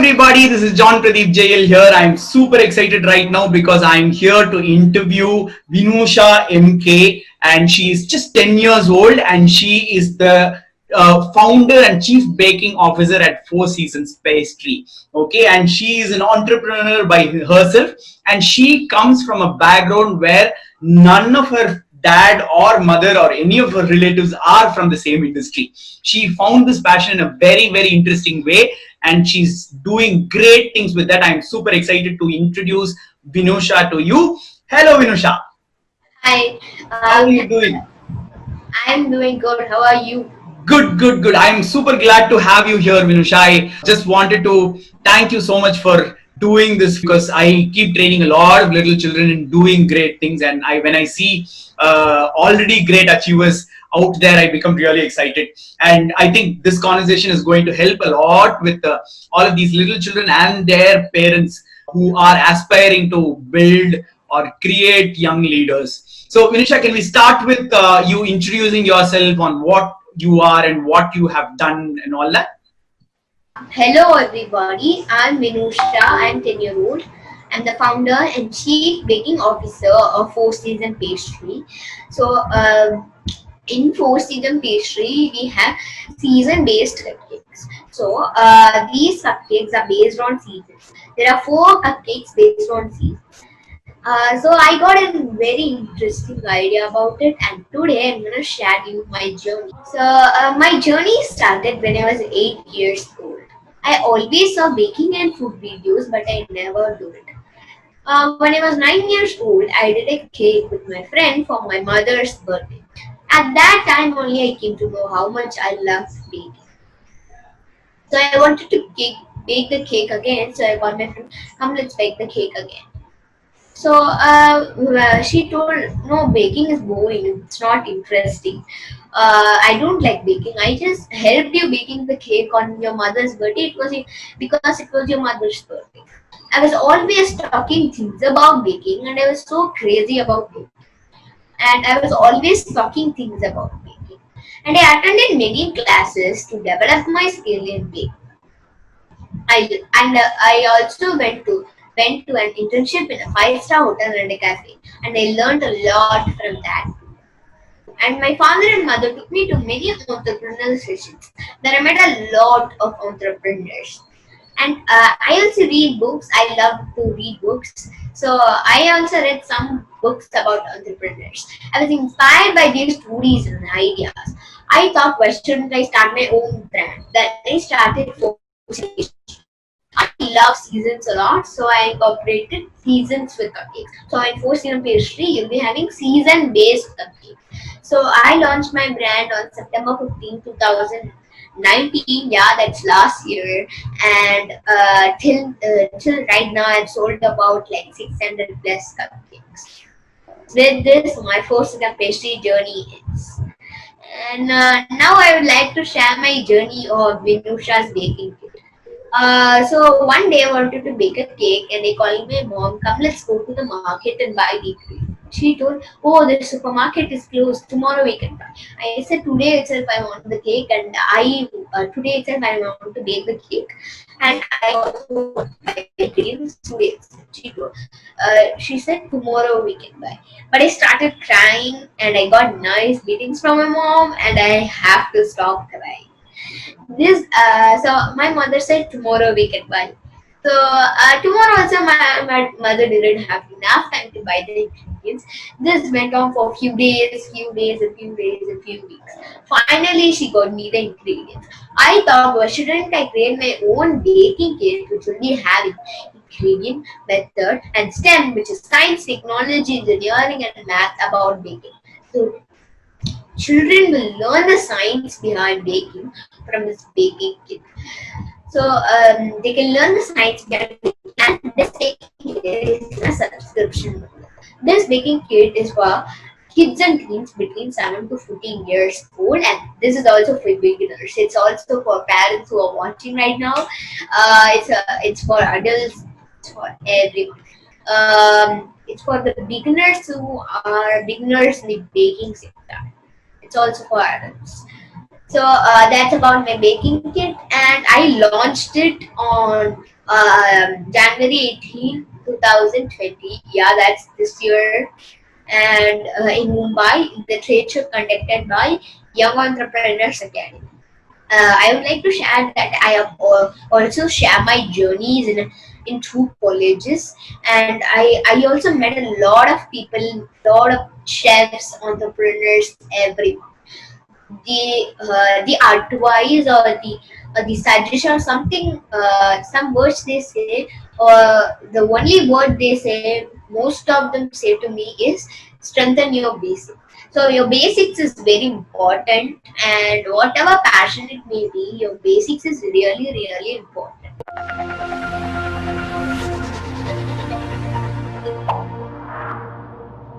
everybody, this is John Pradeep JL here. I'm super excited right now because I'm here to interview Vinusha MK, and she's just 10 years old and she is the founder and chief baking officer at Four Seasons Pastry. Okay, and she is an entrepreneur by herself, and she comes from a background where none of her dad or mother or any of her relatives are from the same industry. She found this passion in a very, very interesting way, and she's doing great things with that. I'm super excited to introduce Vinusha to you. Hello, Vinusha. Hi, How are you doing? I'm doing good. How are you? Good, good, good. I'm super glad to have you here, Vinusha. I just wanted to thank you so much for doing this because I keep training a lot of little children in doing great things, and when I see already great achievers out there, I become really excited. And I think this conversation is going to help a lot with all of these little children and their parents who are aspiring to build or create young leaders. So, Vinusha, can we start with you introducing yourself on what you are and what you have done and all that? Hello, everybody. I'm Vinusha. I'm 10 years old. I'm the founder and chief baking officer of Four Season Pastry. So, in Four Season Pastry, we have season-based cupcakes. So, these cupcakes are based on seasons. There are 4 cupcakes based on seasons. So I got a very interesting idea about it, and today I'm gonna share you my journey. So my journey started when I was 8 years old. I always saw baking and food videos, but I never do it. When I was 9 years old, I did a cake with my friend for my mother's birthday. At that time only, I came to know how much I loved baking. So I wanted to bake the cake again. So I got my friend, come, let's bake the cake again. So she told, no, baking is boring. It's not interesting. I don't like baking. I just helped you baking the cake on your mother's birthday. Because it was your mother's birthday. I was always talking things about baking, and I was so crazy about it. And I was always talking things about baking. And I attended many classes to develop my skill in baking. I also went to an internship in a 5-star hotel and a cafe, and I learned a lot from that. And my father and mother took me to many entrepreneurial sessions. There I met a lot of entrepreneurs. And I also read books. I love to read books. So I also read some books about entrepreneurs. I was inspired by their stories and ideas. I thought, why shouldn't I start my own brand? Then I started focusing. I love seasons a lot, so I incorporated seasons with cupcakes. So in Four Season Pastry, you'll be having season-based cupcakes. So I launched my brand on September 15, 2019. Yeah, that's last year. And till right now, I've sold about like 600 plus cupcakes. With this, my Four Season Pastry journey ends. And now I would like to share my journey of Vinusha's baking kit. So one day I wanted to bake a cake, and I called my mom, come, let's go to the market and buy the cake. She told, oh, the supermarket is closed, tomorrow we can buy. I said, today itself I want the cake, and today itself I want to bake the cake, and I also want to buy the ingredients today itself. She said, tomorrow we can buy. But I started crying, and I got nice beatings from my mom, and I have to stop crying. So my mother said, tomorrow we can buy. So tomorrow also my mother didn't have enough time to buy the ingredients. This went on for a few days, a few weeks. Finally, she got me the ingredients. I thought, well, shouldn't I create my own baking kit which will be having ingredient, method, and STEM, which is science, technology, engineering, and math about baking. So children will learn the science behind baking from this baking kit. So they can learn the science behind baking, and this baking kit is a subscription. This baking kit is for kids and teens between 7 to 14 years old, and this is also for beginners. It's also for parents who are watching right now. It's for adults. It's for everyone. It's for the beginners who are beginners in the baking sector. It's also for adults. So that's about my baking kit, and I launched it on January 18, 2020. Yeah, that's this year. And in Mumbai, the trade show conducted by Young Entrepreneurs Academy. I would like to share that I have also share my journeys in two colleges, and I also met a lot of people, lot of chefs, entrepreneurs, everyone. The advice or the suggestion or something, some words they say, the only word they say, most of them say to me is strengthen your basics. So your basics is very important, and whatever passion it may be, your basics is really really important.